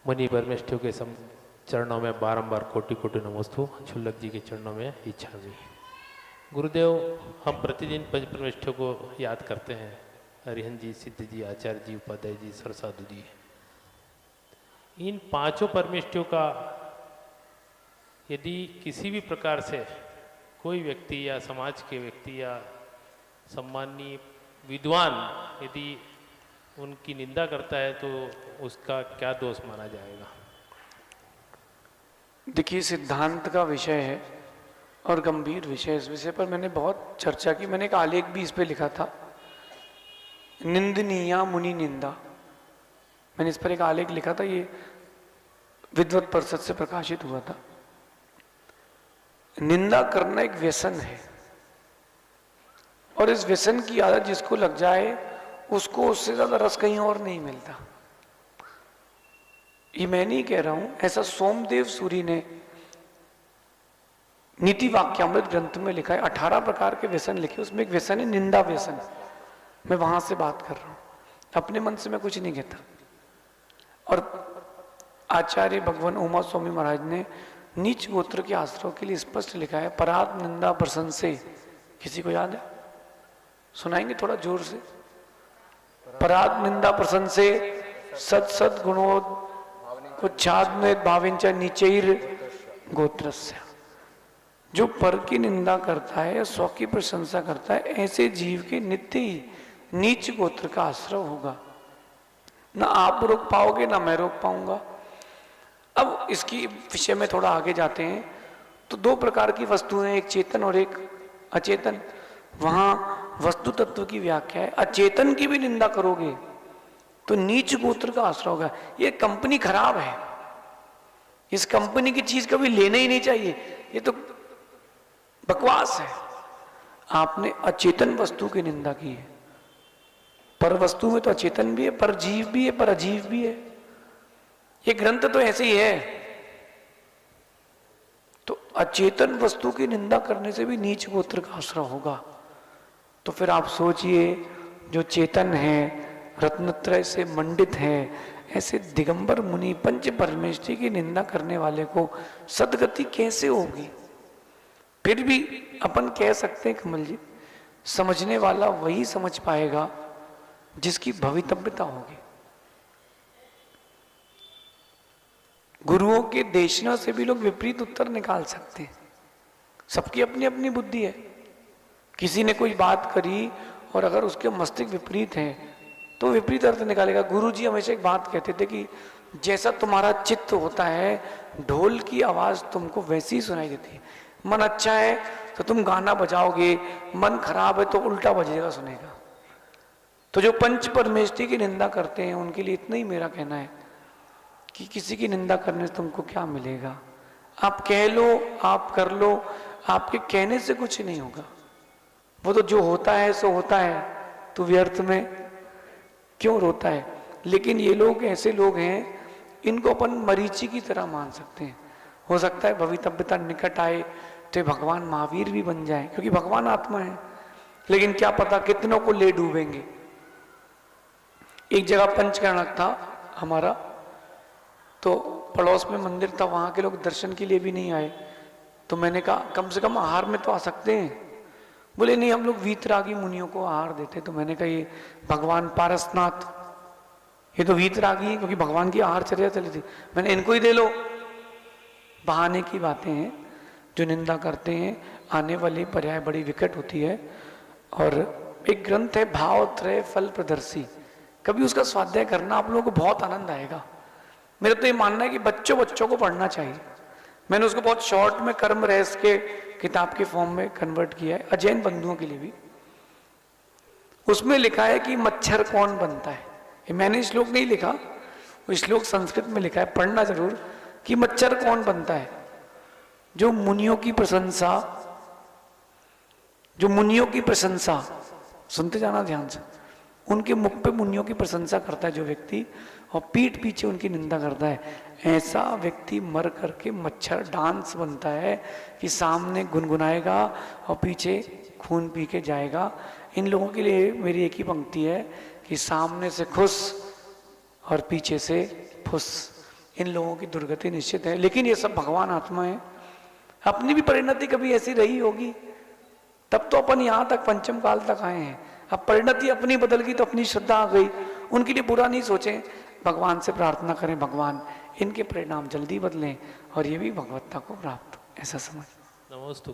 मुनि परमेष्ठियों के चरणों में बारंबार कोटि कोटि नमोस्तु। क्षुल्लक जी के चरणों में इच्छा भी। गुरुदेव, हम प्रतिदिन पंच परमेष्ठियों को याद करते हैं, हरिहन जी, सिद्ध जी, आचार्य जी, उपाध्याय जी, सरसाधु जी। इन पांचों परमेष्ठियों का यदि किसी भी प्रकार से कोई व्यक्ति या समाज के व्यक्ति या सम्मानीय विद्वान यदि उनकी निंदा करता है तो उसका क्या दोष माना जाएगा? देखिए, सिद्धांत का विषय है और गंभीर विषय। इस विषय पर मैंने बहुत चर्चा की। मैंने एक आलेख भी इस पे लिखा था, निंदनीया मुनि निंदा। मैंने इस पर एक आलेख लिखा था, ये विद्वत परिषद से प्रकाशित हुआ था। निंदा करना एक व्यसन है और इस व्यसन की आदत जिसको लग जाए उसको उससे ज्यादा रस कहीं और नहीं मिलता। ये मैं नहीं कह रहा हूं, ऐसा सोमदेव सूरी ने नीति वाक्यामृत ग्रंथ में लिखा है। 18 प्रकार के व्यसन लिखे, उसमें एक व्यसन है निंदा व्यसन। मैं वहां से बात कर रहा हूं, अपने मन से मैं कुछ नहीं कहता। और आचार्य भगवान उमा स्वामी महाराज ने नीच गोत्र के आश्रयों के लिए स्पष्ट लिखा है, परात निंदा प्रशंसे। किसी को याद है? सुनाएंगे थोड़ा जोर से। परात निंदा प्रशंसे सत सत गुणोद उच्छादमेत भाविंच नीचैर गोत्रस्य। जो पर की निंदा करता है या स्व की प्रशंसा करता है, ऐसे जीव के नित्य ही नीच गोत्र का आश्रय होगा। ना आप रोक पाओगे ना मैं रोक पाऊंगा। अब इसकी विषय में थोड़ा आगे जाते हैं तो दो प्रकार की वस्तुएं, एक चेतन और एक अचेतन। वहां वस्तु तत्व की व्याख्या है, अचेतन की भी निंदा करोगे तो नीच गोत्र का आश्रय होगा। ये कंपनी खराब है, इस कंपनी की चीज कभी लेना ही नहीं चाहिए, ये तो बकवास है। आपने अचेतन वस्तु की निंदा की है। पर वस्तु में तो अचेतन भी है, पर जीव भी है, पर अजीव भी है। ये ग्रंथ तो ऐसे ही है। तो अचेतन वस्तु की निंदा करने से भी नीच गोत्र का आश्रय होगा। तो फिर आप सोचिए, जो चेतन है, रत्नत्रय से मंडित है, ऐसे दिगंबर मुनि पंच परमेष्ठी की निंदा करने वाले को सदगति कैसे होगी? फिर भी अपन कह सकते हैं कमल जी, समझने वाला वही समझ पाएगा जिसकी भवितव्यता होगी। गुरुओं के देशना से भी लोग विपरीत उत्तर निकाल सकते हैं। सबकी अपनी अपनी बुद्धि है। किसी ने कोई बात करी और अगर उसके मस्तिष्क विपरीत है तो विपरीत अर्थ निकालेगा। गुरुजी हमेशा एक बात कहते थे कि जैसा तुम्हारा चित्त होता है, ढोल की आवाज तुमको वैसी ही सुनाई देती है। मन अच्छा है तो तुम गाना बजाओगे, मन खराब है तो उल्टा बजेगा, सुनेगा। तो जो पंच परमेष्ठी की निंदा करते हैं उनके लिए इतना ही मेरा कहना है कि किसी की निंदा करने से तुमको क्या मिलेगा? आप कह लो, आप कर लो, आपके कहने से कुछ नहीं होगा। वो तो जो होता है सो होता है, तो व्यर्थ में क्यों रोता है? लेकिन ये लोग ऐसे लोग हैं, इनको अपन मरीची की तरह मान सकते हैं। हो सकता है भवितव्यता निकट आए तो भगवान महावीर भी बन जाए, क्योंकि भगवान आत्मा है। लेकिन क्या पता कितनों को ले डूबेंगे। एक जगह पंचकर्णक था हमारा, तो पड़ोस में मंदिर था, वहां के लोग दर्शन के लिए भी नहीं आए। तो मैंने कहा कम से कम आहार में तो आ सकते हैं। बोले नहीं, हम लोग वीतरागी मुनियों को आहार देते। तो मैंने कहा ये भगवान पारसनाथ, ये तो वीतरागी है, क्योंकि भगवान की आहार चर्या चली थी। मैंने इनको ही दे लो। बहाने की बातें हैं जो निंदा करते हैं। आने वाली पर्याय बड़ी विकट होती है। और एक ग्रंथ है भाव त्रय फल प्रदर्शी, कभी उसका स्वाध्याय करना, आप लोगों को बहुत आनंद आएगा। मेरा तो ये मानना है कि बच्चों को पढ़ना चाहिए। मैंने उसको बहुत शॉर्ट में कर्म रहस्य के किताब के फॉर्म में कन्वर्ट किया है, अजैन बंधुओं के लिए भी। उसमें लिखा है कि मच्छर कौन बनता है। ये मैंने श्लोक नहीं लिखा, वो श्लोक संस्कृत में लिखा है, पढ़ना जरूर। कि मच्छर कौन बनता है? जो मुनियों की प्रशंसा, जो मुनियों की प्रशंसा, सुनते जाना ध्यान से, उनके मुख पे मुनियों की प्रशंसा करता है जो व्यक्ति, और पीठ पीछे उनकी निंदा करता है, ऐसा व्यक्ति मर करके मच्छर डांस बनता है कि सामने गुनगुनाएगा और पीछे खून पी के जाएगा। इन लोगों के लिए मेरी एक ही पंक्ति है कि सामने से खुश और पीछे से फुस। इन लोगों की दुर्गति निश्चित है। लेकिन ये सब भगवान आत्मा है, अपनी भी परिणति कभी ऐसी रही होगी, तब तो अपन यहाँ तक पंचम काल तक आए हैं। अब परिणति अपनी बदल गई तो अपनी श्रद्धा आ गई, उनके लिए बुरा नहीं सोचें, भगवान से प्रार्थना करें भगवान इनके परिणाम जल्दी बदलें और ये भी भगवत्ता को प्राप्त हो, ऐसा समझ। नमोस्तु।